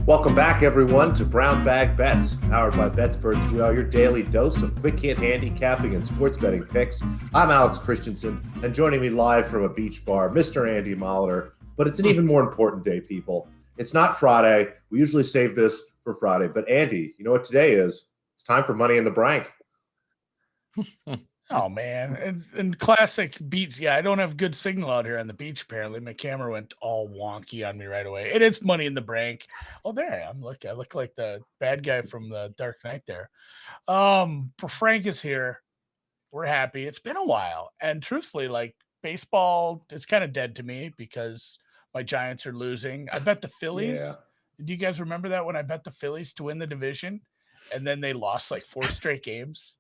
Welcome back, everyone, to Brown Bag Bets, powered by BETSPERTS. We are your daily dose of quick hit handicapping and sports betting picks. I'm Alex Christensen, and joining me live from a beach bar, Mr. Andy Molitor. But it's an even more important day, people. It's not Friday. We usually save this for Friday. But Andy, you know what today is? It's time for Money in the Brank. Oh man, and classic beach. Yeah, I don't have good signal out here on the beach. Apparently, my camera went all wonky on me right away. It is Money in the Brank. Oh, there I am. Look, I look like the bad guy from the Dark Knight there. Frank is here. We're happy. It's been a while, and truthfully, like baseball, it's kind of dead to me because my Giants are losing. I bet the Phillies. Yeah. Do you guys remember that when I bet the Phillies to win the division, and then they lost like 4 straight games?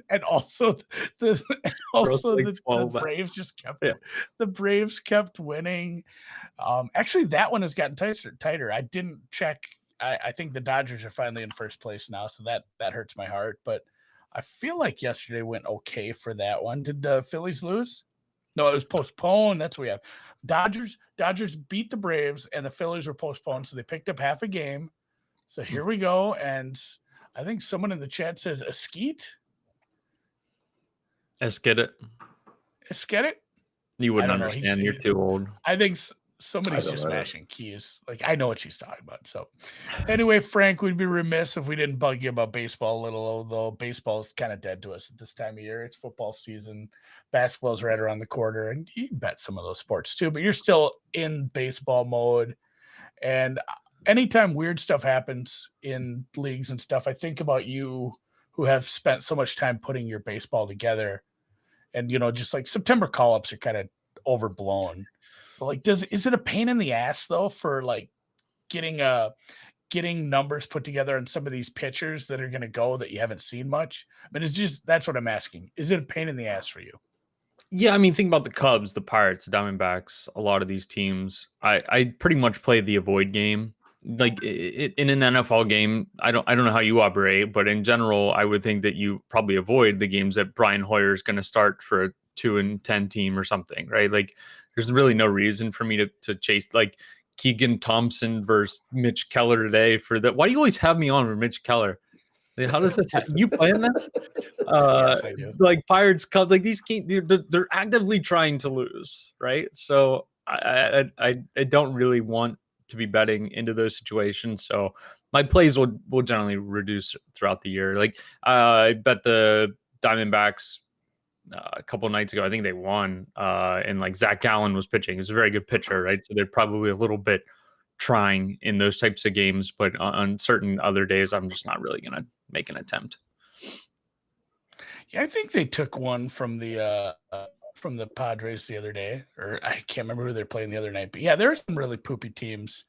and also the Braves just kept the Braves kept winning. Actually, that one has gotten tighter. I didn't check. I think the Dodgers are finally in first place now, so that hurts my heart. But I feel like yesterday went okay for that one. Did the Phillies lose? No, it was postponed. That's what we have. Dodgers beat the Braves, and the Phillies were postponed, so they picked up half a game. So here we go, and I think someone in the chat says Eskeet. Eskeet. You wouldn't understand. You're too old. I think somebody's just smashing keys. Like, I know what she's talking about. So anyway, Frank, we'd be remiss if we didn't bug you about baseball a little, although baseball is kind of dead to us at this time of year. It's football season. Basketball's right around the corner, and you can bet some of those sports too, but you're still in baseball mode. And anytime weird stuff happens in leagues and stuff, I think about you who have spent so much time putting your baseball together. And, just like September call-ups are kind of overblown. But like, is it a pain in the ass though for like getting numbers put together on some of these pitchers that are going to go that you haven't seen much? I mean, that's what I'm asking. Is it a pain in the ass for you? Yeah, I mean, think about the Cubs, the Pirates, the Diamondbacks, a lot of these teams. I pretty much play the avoid game. Like in an NFL game, I don't know how you operate, but in general, I would think that you probably avoid the games that Brian Hoyer is going to start for a 2-10 team or something, right? Like there's really no reason for me to chase like Keegan Thompson versus Mitch Keller today for that. Why do you always have me on with Mitch Keller? How does this happen? You playing this? Yes, I do. Like Pirates, Cubs, like these games, they're actively trying to lose, right? So I don't really want to be betting into those situations. So my plays will generally reduce throughout the year. Like I bet the Diamondbacks a couple nights ago. I think they won, and like Zach Gallen was pitching. He's a very good pitcher, right? So they're probably a little bit trying in those types of games, but on certain other days, I'm just not really going to make an attempt. Yeah, I think they took one from the Padres the other day, or I can't remember who they're playing the other night. But yeah, there are some really poopy teams.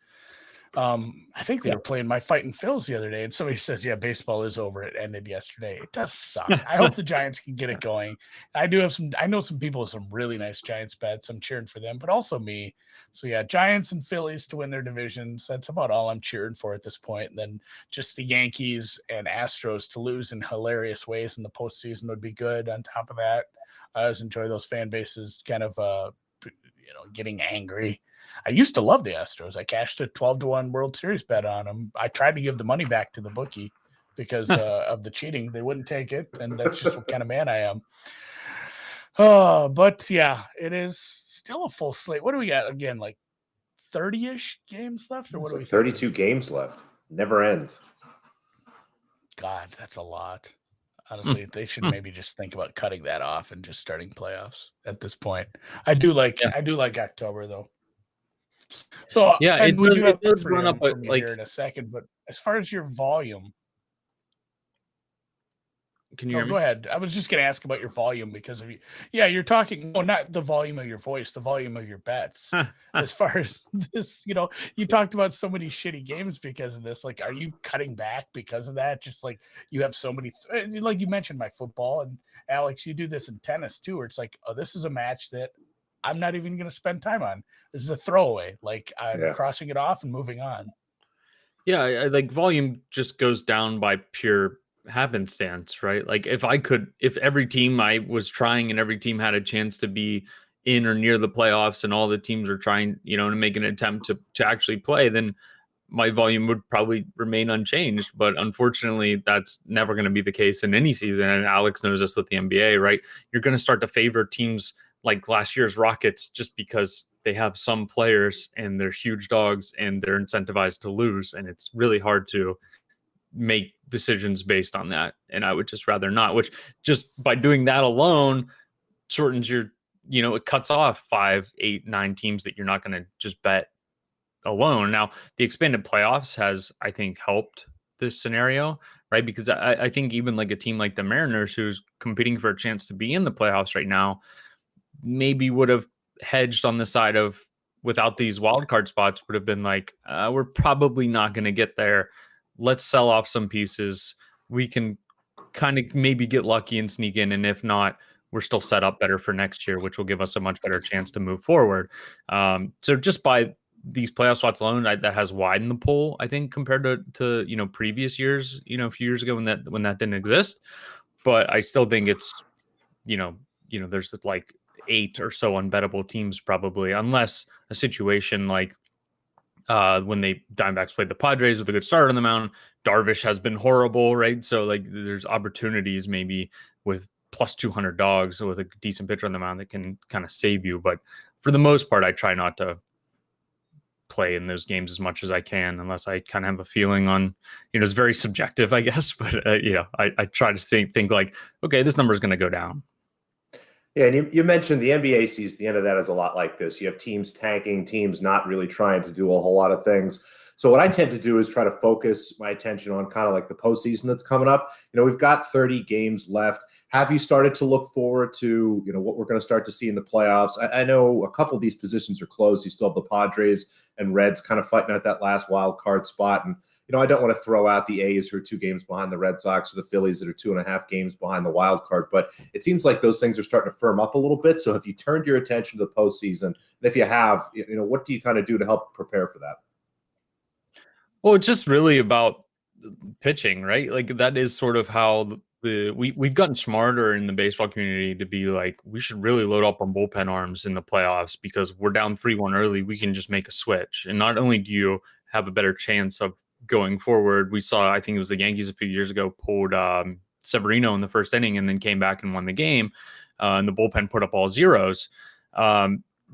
I think they were playing my Fighting Phils the other day, and somebody says, "Yeah, baseball is over. It ended yesterday." It does suck. I hope the Giants can get it going. I know some people with some really nice Giants bets. I'm cheering for them, but also me. So yeah, Giants and Phillies to win their divisions. That's about all I'm cheering for at this point. And then just the Yankees and Astros to lose in hilarious ways in the postseason would be good. On top of that, I always enjoy those fan bases kind of getting angry. I used to love the Astros. I cashed a 12-1 World Series bet on them. I tried to give the money back to the bookie because of the cheating. They wouldn't take it, and that's just what kind of man I am. But yeah, it is still a full slate. What do we got again? Like 30-ish games left, or what do we? 32 games left. Never ends. God, that's a lot. Honestly, they should maybe just think about cutting that off and just starting playoffs at this point. I do like October though. So yeah, it does run up here in a second. But as far as your volume, can you hear me? Go ahead. I was just going to ask about your volume because of you. Yeah, you're talking. No, not the volume of your voice, the volume of your bets. As far as this, you talked about so many shitty games because of this. Like, are you cutting back because of that? Just like you have so many, like you mentioned my football, and Alex, you do this in tennis too, where it's like, oh, this is a match that I'm not even going to spend time on. This is a throwaway. Like I'm crossing it off and moving on. Yeah, like volume just goes down by pure happenstance, right? Like if every team I was trying and every team had a chance to be in or near the playoffs and all the teams are trying, to make an attempt to actually play, then my volume would probably remain unchanged. But unfortunately, that's never going to be the case in any season. And Alex knows this with the NBA, right? You're going to start to favor teams like last year's Rockets just because they have some players and they're huge dogs and they're incentivized to lose. And it's really hard to make decisions based on that. And I would just rather not, which just by doing that alone shortens your, it cuts off 5, 8, 9 teams that you're not going to just bet alone. Now, the expanded playoffs has, I think, helped this scenario, right? Because I think even like a team like the Mariners, who's competing for a chance to be in the playoffs right now, maybe would have hedged on the side of without these wildcard spots, would have been like, we're probably not going to get there. Let's sell off some pieces. We can kind of maybe get lucky and sneak in. And if not, we're still set up better for next year, which will give us a much better chance to move forward. So just by these playoff spots alone, that has widened the pool, I think, compared to previous years, a few years ago when that didn't exist. But I still think it's, there's like 8 or so unbettable teams probably, unless a situation like when the Diamondbacks played the Padres with a good start on the mound. Darvish has been horrible, right? So like there's opportunities maybe with plus 200 dogs with a decent pitcher on the mound that can kind of save you. But for the most part, I try not to play in those games as much as I can, unless I kind of have a feeling on, it's very subjective, I guess. But, I try to think like, okay, this number is going to go down. Yeah, and you mentioned the NBA sees the end of that is a lot like this. You have teams tanking, teams not really trying to do a whole lot of things. So what I tend to do is try to focus my attention on kind of like the postseason that's coming up. We've got 30 games left. Have you started to look forward to, what we're going to start to see in the playoffs? I know a couple of these positions are closed. You still have the Padres and Reds kind of fighting out that last wild card spot. And, I don't want to throw out the A's who are 2 games behind the Red Sox or the Phillies that are 2.5 games behind the wild card. But it seems like those things are starting to firm up a little bit. So have you turned your attention to the postseason? And if you have, what do you kind of do to help prepare for that? Well, it's just really about pitching, right? Like that is sort of how we've gotten smarter in the baseball community to be like, we should really load up on bullpen arms in the playoffs because we're down 3-1 early. We can just make a switch. And not only do you have a better chance of going forward, we saw, I think it was the Yankees a few years ago, pulled Severino in the first inning and then came back and won the game. And the bullpen put up all zeros.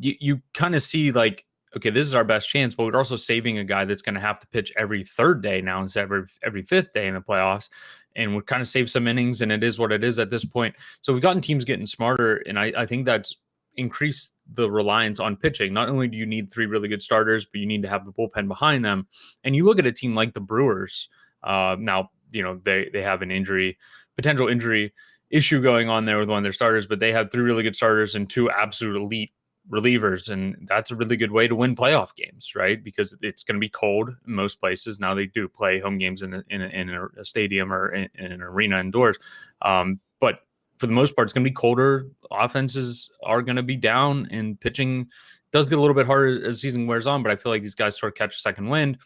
You kind of see like, okay, this is our best chance, but we're also saving a guy that's going to have to pitch every 3rd day now instead of every 5th day in the playoffs. And we kind of save some innings, and it is what it is at this point. So we've gotten teams getting smarter, and I think that's increased the reliance on pitching. Not only do you need 3 really good starters, but you need to have the bullpen behind them. And you look at a team like the Brewers. Now, they have an potential injury issue going on there with one of their starters, but they have 3 really good starters and 2 absolute elite relievers, and that's a really good way to win playoff games, right? Because it's going to be cold in most places. Now they do play home games in a stadium or in an arena indoors, but for the most part, it's going to be colder. Offenses are going to be down, and pitching does get a little bit harder as the season wears on. But I feel like these guys sort of catch a second wind,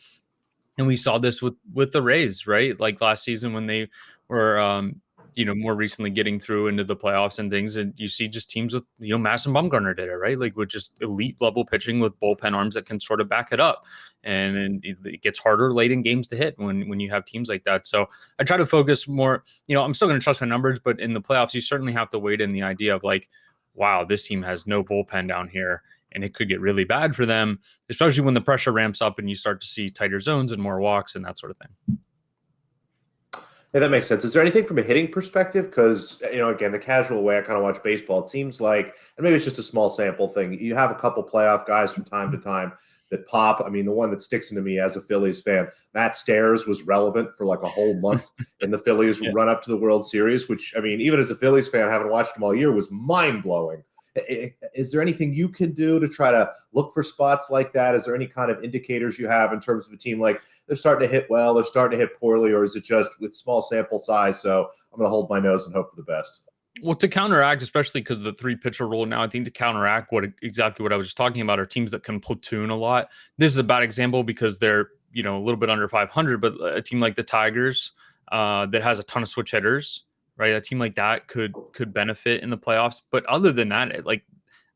and we saw this with the Rays, right? Like last season when they were more recently getting through into the playoffs and things, and you see just teams with, Madison Bumgarner did it, right? Like with just elite level pitching with bullpen arms that can sort of back it up. And it gets harder late in games to hit when you have teams like that. So I try to focus more, I'm still going to trust my numbers, but in the playoffs, you certainly have to weight in the idea of like, wow, this team has no bullpen down here, and it could get really bad for them, especially when the pressure ramps up and you start to see tighter zones and more walks and that sort of thing. Yeah, that makes sense. Is there anything from a hitting perspective? Because, again, the casual way I kind of watch baseball, it seems like, and maybe it's just a small sample thing, you have a couple playoff guys from time to time that pop. I mean, the one that sticks into me as a Phillies fan, Matt Stairs was relevant for like a whole month in the Phillies run up to the World Series, which, I mean, even as a Phillies fan, having watched him all year, was mind-blowing. Is there anything you can do to try to look for spots like that? Is there any kind of indicators you have in terms of a team like they're starting to hit well, they're starting to hit poorly, or is it just with small sample size, so I'm going to hold my nose and hope for the best? Well, to counteract, especially because of the 3-pitcher rule now, I think to counteract exactly what I was just talking about are teams that can platoon a lot. This is a bad example because they're a little bit under 500, but a team like the Tigers that has a ton of switch hitters, right? A team like that could benefit in the playoffs. But other than that,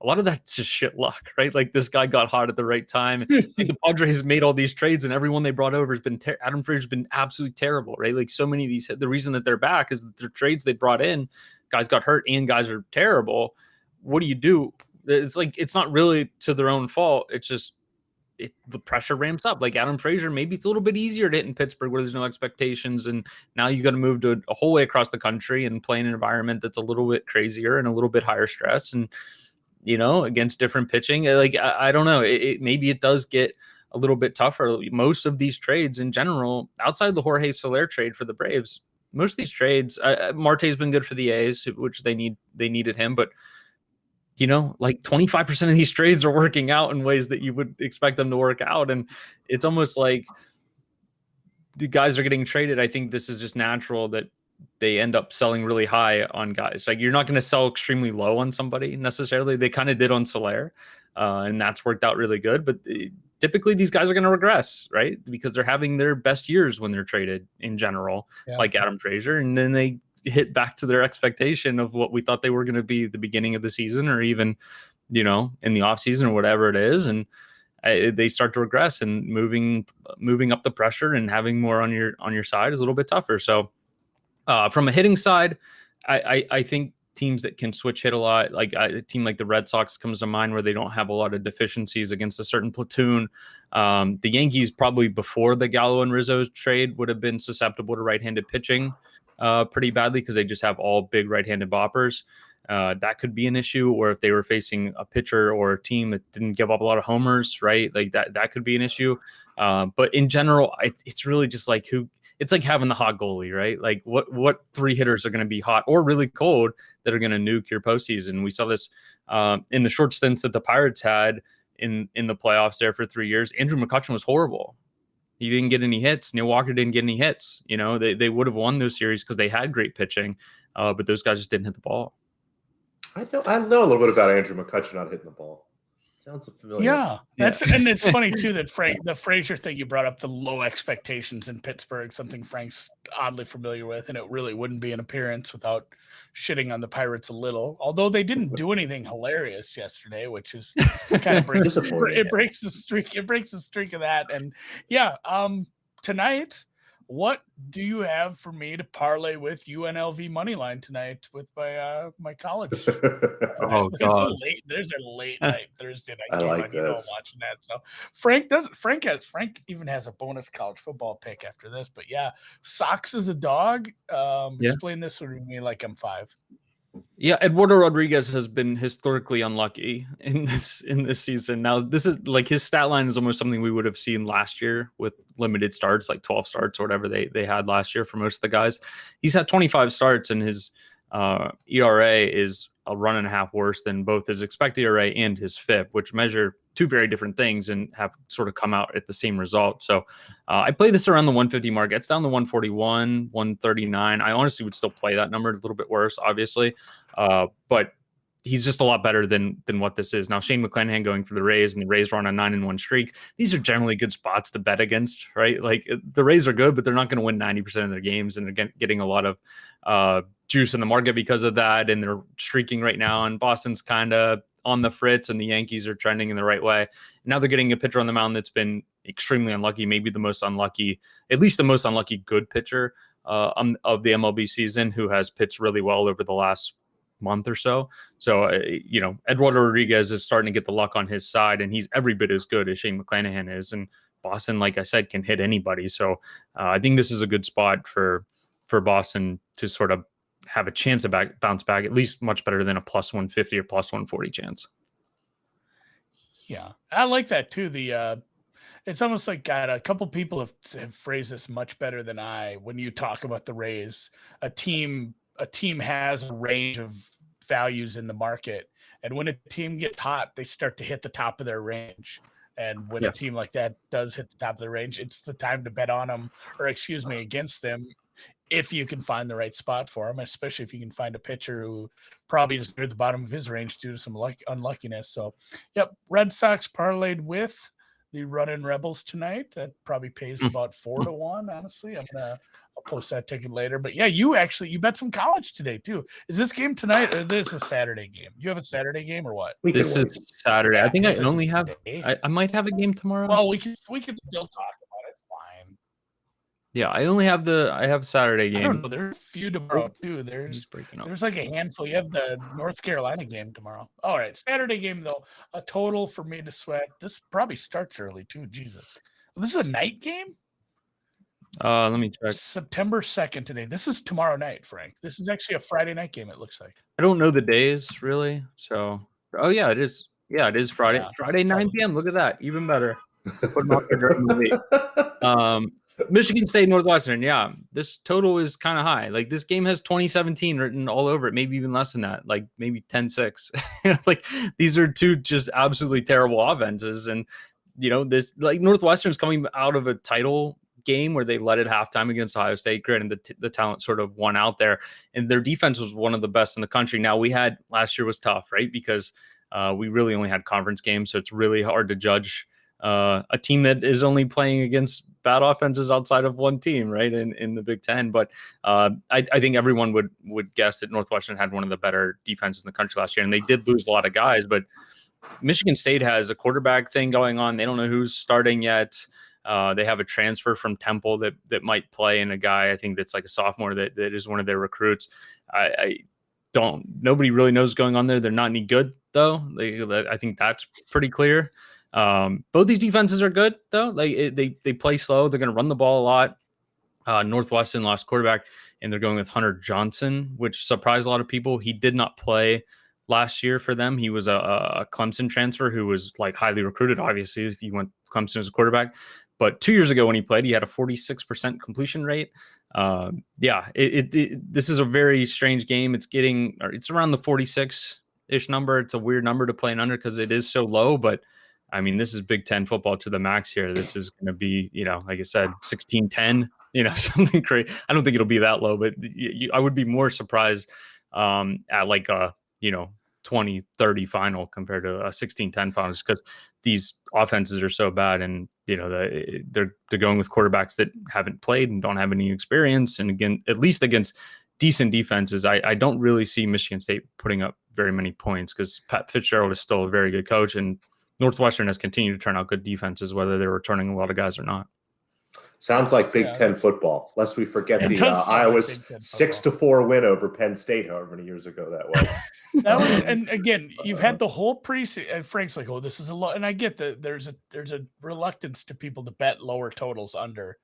a lot of that's just shit luck, right? Like this guy got hot at the right time. The Padres made all these trades, and everyone they brought over has been Adam Frazier's been absolutely terrible, right? Like so many of these, the reason that they're back is that the trades they brought in, guys got hurt and guys are terrible. What do? It's like it's not really to their own fault. It's just the pressure ramps up. Like Adam Frazier, maybe it's a little bit easier to hit in Pittsburgh where there's no expectations, and now you got to move to a whole way across the country and play in an environment that's a little bit crazier and a little bit higher stress, and against different pitching. Like I don't know. Maybe it does get a little bit tougher. Most of these trades in general, outside the Jorge Soler trade for the Braves, most of these trades, Marte's been good for the A's, which they needed him, but like 25% of these trades are working out in ways that you would expect them to work out. And it's almost like the guys are getting traded. I think this is just natural that they end up selling really high on guys. Like you're not going to sell extremely low on somebody necessarily. They kind of did on Soler, and that's worked out really good. But typically these guys are going to regress, right? Because they're having their best years when they're traded in general, like Adam Frazier. And then they hit back to their expectation of what we thought they were going to be at the beginning of the season, or even, in the off season or whatever it is. And they start to regress, and moving up the pressure and having more on your side is a little bit tougher. So from a hitting side, I think teams that can switch hit a lot, like a team like the Red Sox comes to mind where they don't have a lot of deficiencies against a certain platoon. The Yankees probably before the Gallo and Rizzo trade would have been susceptible to right-handed pitching pretty badly because they just have all big right-handed boppers. That could be an issue, or if they were facing a pitcher or a team that didn't give up a lot of homers, right? Like that could be an issue. But in general, it's really just like it's like having the hot goalie, right? Like what three hitters are going to be hot or really cold that are going to nuke your postseason? We saw this in the short stints that the Pirates had in the playoffs there for 3 years. Andrew McCutchen was horrible. He didn't get any hits. Neil Walker didn't get any hits. They would have won those series because they had great pitching, but those guys just didn't hit the ball. I know a little bit about Andrew McCutchen not hitting the ball. Sounds familiar. Yeah. And it's funny too that the Frazier thing you brought up, the low expectations in Pittsburgh, something Frank's oddly familiar with, and it really wouldn't be an appearance without shitting on the Pirates a little. Although they didn't do anything hilarious yesterday, which is kind of breaks the streak. It breaks the streak of that. And tonight, what do you have for me to parlay with UNLV money line tonight with my college? Oh God! There's a late night Thursday night game. I like this. I'm watching that. So Frank even has a bonus college football pick after this. But yeah, Sox is a dog. Explain this to me like I'm 5. Yeah, Eduardo Rodriguez has been historically unlucky in this season. Now, this is like his stat line is almost something we would have seen last year with limited starts, like 12 starts or whatever they had last year for most of the guys. He's had 25 starts, and his ERA is a run and a half worse than both his expected ERA and his FIP, which measure two very different things and have sort of come out at the same result. So I play this around the 150 mark. It's down to 141, 139. I honestly would still play that number a little bit worse, obviously. But he's just a lot better than what this is. Now, Shane McClanahan going for the Rays, and the Rays are on a 9-1 streak. These are generally good spots to bet against, right? Like the Rays are good, but they're not going to win 90% of their games, and they're getting a lot of juice in the market because of that. And they're streaking right now, and Boston's kind of on the fritz, and the Yankees are trending in the right way. Now they're getting a pitcher on the mound that's been extremely unlucky, maybe the most unlucky, at least the most unlucky good pitcher of the MLB season, who has pitched really well over the last month or so. So, Eduardo Rodriguez is starting to get the luck on his side, and he's every bit as good as Shane McClanahan is. And Boston, like I said, can hit anybody. So I think this is a good spot for Boston to sort of have a chance to bounce back, at least much better than a plus 150 or plus 140 chance. Yeah, I like that too. It's almost like a couple people have phrased this much better than I. When you talk about the Rays, a team has a range of values in the market, and when a team gets hot, they start to hit the top of their range. And when a team like that does hit the top of their range, it's the time to bet on them, or against them, if you can find the right spot for them, especially if you can find a pitcher who probably is near the bottom of his range due to some unluckiness. So, Red Sox parlayed with the Runnin' Rebels tonight. That probably pays about 4-1. Honestly, I'll post that ticket later. But yeah, you bet some college today too. Is this game tonight or this a Saturday game? You have a Saturday game or what? This is Saturday. I think I only have. Today. I might have a game tomorrow. Well, we can still talk about it. Fine. Yeah, I only have I have Saturday game. I don't know. There's a few tomorrow too. There's like a handful. You have the North Carolina game tomorrow. All right, Saturday game though. A total for me to sweat. This probably starts early too. Jesus, this is a night game. Let me check. September 2nd today. This is tomorrow night, Frank. This is actually a Friday night game. It looks like. I don't know the days really. So, oh yeah, it is. Yeah, it is Friday. Yeah, Friday 9 p.m. Look at that. Even better. Put them up there during the week. Michigan State, Northwestern. Yeah, this total is kind of high. Like this game has 2017 written all over it, maybe even less than that, like maybe 10-6. Like these are two just absolutely terrible offenses. And, this like Northwestern's coming out of a title game where they led at halftime against Ohio State. Granted, the talent sort of won out there. And their defense was one of the best in the country. Now, last year was tough, right? Because we really only had conference games. So it's really hard to judge a team that is only playing against bad offenses outside of one team, right? In the Big Ten. But I think everyone would guess that Northwestern had one of the better defenses in the country last year. And they did lose a lot of guys, but Michigan State has a quarterback thing going on. They don't know who's starting yet. They have a transfer from Temple that might play, and a guy I think that's like a sophomore that is one of their recruits. Nobody really knows what's going on there. They're not any good though. I think that's pretty clear. Both these defenses are good though. They play slow. They're going to run the ball a lot. Northwestern lost quarterback, and they're going with Hunter Johnson, which surprised a lot of people. He did not play last year for them. He was a Clemson transfer who was like highly recruited, obviously, if you went Clemson as a quarterback. But 2 years ago when he played, he had a 46% completion rate. This is a very strange game. It's around the 46-ish number. It's a weird number to play under because it is so low, but I mean, this is Big Ten football to the max here. This is going to be, like I said, 16-10, something crazy. I don't think it'll be that low, but I would be more surprised at like a, 20-30 final compared to a 16-10 final, just because these offenses are so bad, and they're going with quarterbacks that haven't played and don't have any experience. And again, at least against decent defenses, I don't really see Michigan State putting up very many points because Pat Fitzgerald is still a very good coach, and Northwestern has continued to turn out good defenses, whether they're returning a lot of guys or not. Sounds like Big Ten football, lest we forget the Iowa's 6-4 win over Penn State however many years ago that was. And again, you've had the whole preseason, and Frank's like, oh, this is a lot. And I get that there's a reluctance to people to bet lower totals under.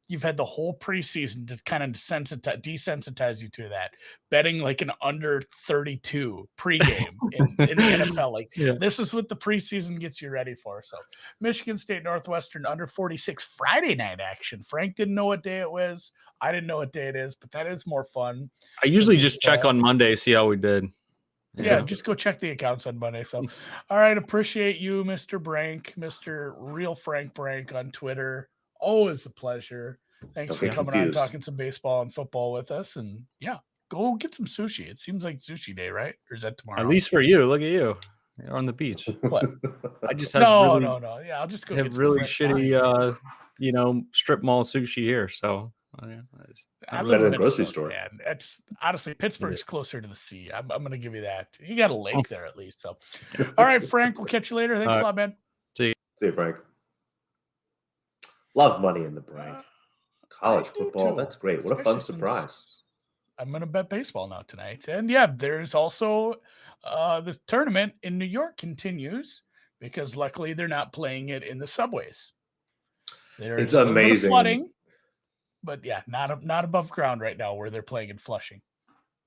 You've had the whole preseason to kind of desensitize you to that. Betting like an under 32 pregame in the NFL. This is what the preseason gets you ready for. So Michigan State, Northwestern, under 46 Friday night action. Frank didn't know what day it was. I didn't know what day it is, but that is more fun. I usually just check on Monday, see how we did. Yeah, just go check the accounts on Monday. So, all right, appreciate you, Mr. Brank, Mr. Real Frank Brank on Twitter. Always a pleasure. Thanks for coming on, talking some baseball and football with us. And yeah, go get some sushi. It seems like sushi day, right? Or is that tomorrow? At least for you. Look at you. You're on the beach. What? I just have no. Yeah, I'll just go have get really shitty, strip mall sushi here. So I live in a grocery store. Yeah, it's honestly Pittsburgh's closer to the sea. I'm going to give you that. You got a lake there at least. So, all right, Frank, we'll catch you later. Thanks a lot, man. See you, Frank. Love money in the Brank. College football, that's great. What a fun surprise. I'm going to bet baseball now tonight. And yeah, there's also the tournament in New York continues because luckily they're not playing it in the subways. It's amazing. Flooding, but yeah, not above ground right now where they're playing in Flushing.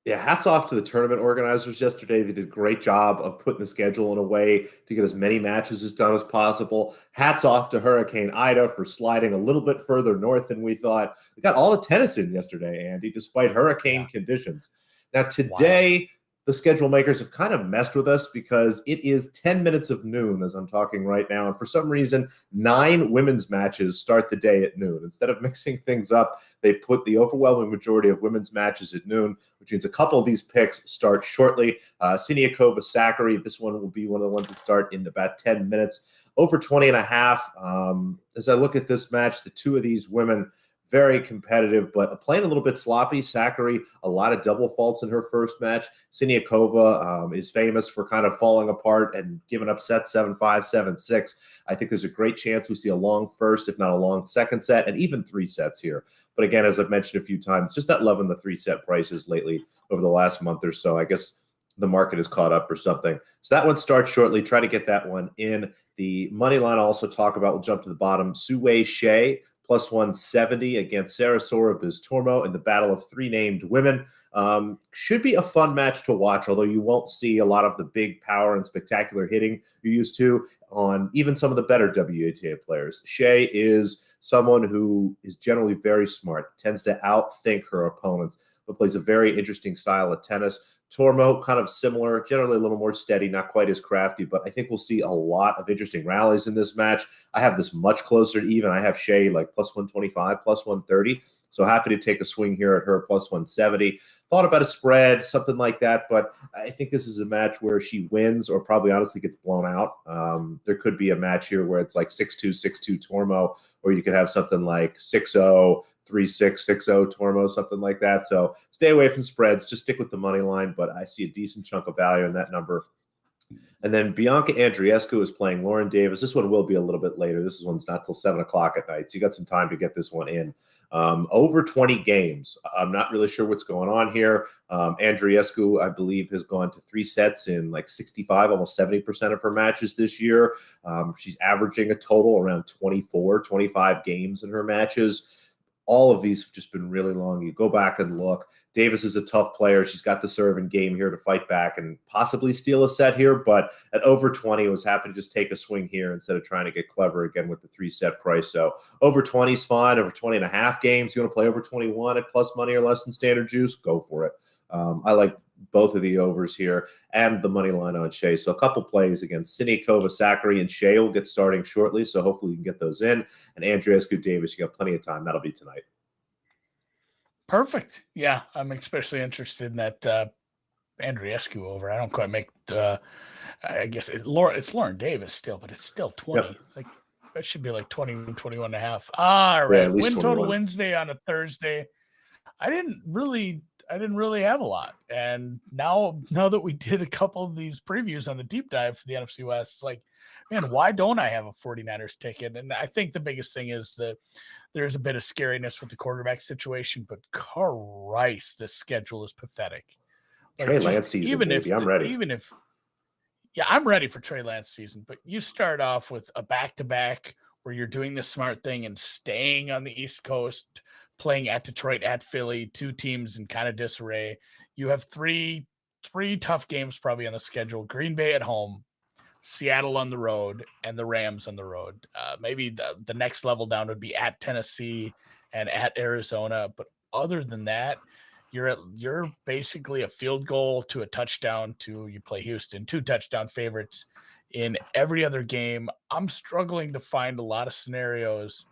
Yeah, hats off to the tournament organizers yesterday. They did a great job of putting the schedule in a way to get as many matches as done as possible. Hats off to Hurricane Ida for sliding a little bit further north than we thought. We got all the tennis in yesterday, Andy, despite hurricane conditions. Now, today, the schedule makers have kind of messed with us because it is 10 minutes of noon as I'm talking right now. And for some reason, 9 women's matches start the day at noon. Instead of mixing things up, they put the overwhelming majority of women's matches at noon, which means a couple of these picks start shortly. Siniakova, Zachary, this one will be one of the ones that start in about 10 minutes. over 20.5. As I look at this match, the two of these women, very competitive, but playing a little bit sloppy. Sakkari, a lot of double faults in her first match. Siniakova is famous for kind of falling apart and giving up sets 7-5, 7-6. I think there's a great chance we see a long first, if not a long second set, and even 3 sets here. But again, as I've mentioned a few times, just not loving the 3-set prices lately over the last month or so. I guess the market is caught up or something. So that one starts shortly. Try to get that one in. The money line I'll also talk about. We'll jump to the bottom. Sue Shea, plus 170 against Sarasora Biztormo in the battle of 3 named women. Should be a fun match to watch, although you won't see a lot of the big power and spectacular hitting you're used to on even some of the better WTA players. Shea is someone who is generally very smart, tends to outthink her opponents, but plays a very interesting style of tennis. Tormo, kind of similar, generally a little more steady, not quite as crafty, but I think we'll see a lot of interesting rallies in this match. I have this much closer to even. I have Shea like plus 125, plus 130. So happy to take a swing here at her plus 170. Thought about a spread, something like that, but I think this is a match where she wins or probably honestly gets blown out. There could be a match here where it's like 6-2, 6-2 Tormo, or you could have something like 6-0, 3-6, 6-0 Tormo, something like that. So stay away from spreads. Just stick with the money line, but I see a decent chunk of value in that number. And then Bianca Andreescu is playing Lauren Davis. This one will be a little bit later. This one's not till 7 o'clock at night, so you got some time to get this one in. Over 20 games. I'm not really sure what's going on here. Andreescu, I believe, has gone to 3 sets in like 65, almost 70% of her matches this year. She's averaging a total around 24, 25 games in her matches. All of these have just been really long. You go back and look. Davis is a tough player. She's got the serve and game here to fight back and possibly steal a set here. But at over 20, I was happy to just take a swing here instead of trying to get clever again with the 3-set price. So over 20 is fine. Over 20.5 games, you want to play over 21 at plus money or less than standard juice, go for it. I like both of the overs here and the money line on Shea. So a couple plays against Siniakova, Sakkari, and Shea will get starting shortly. So hopefully you can get those in. And Andreescu, Davis, you got plenty of time. That'll be tonight. Perfect. Yeah, I'm especially interested in that Andreescu over. I don't quite make I guess it's Lauren Davis still, but it's still 20. Yep. Like that should be like 21, 21.5. All right. Yeah, Wynn Total Wednesday on a Thursday. I didn't really have a lot. And now that we did a couple of these previews on the deep dive for the NFC West, it's like, man, why don't I have a 49ers ticket? And I think the biggest thing is that there's a bit of scariness with the quarterback situation, but Christ, this schedule is pathetic. Like Trey Lance season, baby. I'm ready. I'm ready for Trey Lance season, but you start off with a back-to-back where you're doing the smart thing and staying on the East Coast, playing at Detroit, at Philly, 2 teams in kind of disarray. You have three tough games probably on the schedule. Green Bay at home, Seattle on the road, and the Rams on the road. Maybe the next level down would be at Tennessee and at Arizona. But other than that, you're basically a field goal to a touchdown to you play Houston, 2 touchdown favorites in every other game. I'm struggling to find a lot of scenarios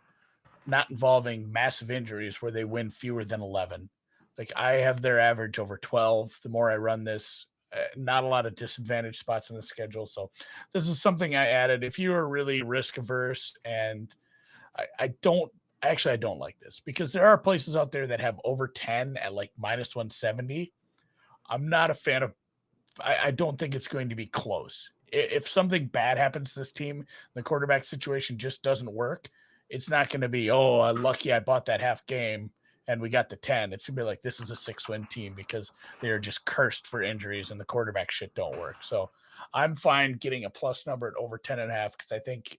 not involving massive injuries where they win fewer than 11. Like I have their average over 12. The more I run this, not a lot of disadvantaged spots in the schedule. So this is something I added. If you are really risk averse, and I don't like this because there are places out there that have over 10 at like minus 170. I'm not a fan of, I don't think it's going to be close. If something bad happens to this team, the quarterback situation just doesn't work. It's not going to be, lucky I bought that half game and we got the 10. It's going to be like, this is a 6-win team because they are just cursed for injuries and the quarterback shit don't work. So I'm fine getting a plus number at over 10.5 because I think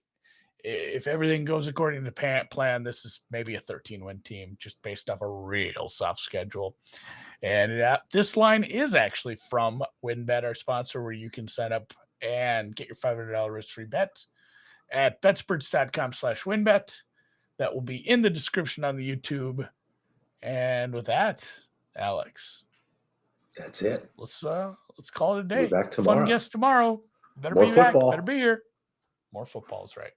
if everything goes according to plan, this is maybe a 13-win team just based off a real soft schedule. And this line is actually from WynnBet, our sponsor, where you can sign up and get your $500 risk-free bet at betsperts.com/WynnBet. That will be in the description on the YouTube. And with that, Alex, that's it. Let's call it a day. We're back tomorrow. Fun guest tomorrow. Better More be football. back. Better be here. More football is right.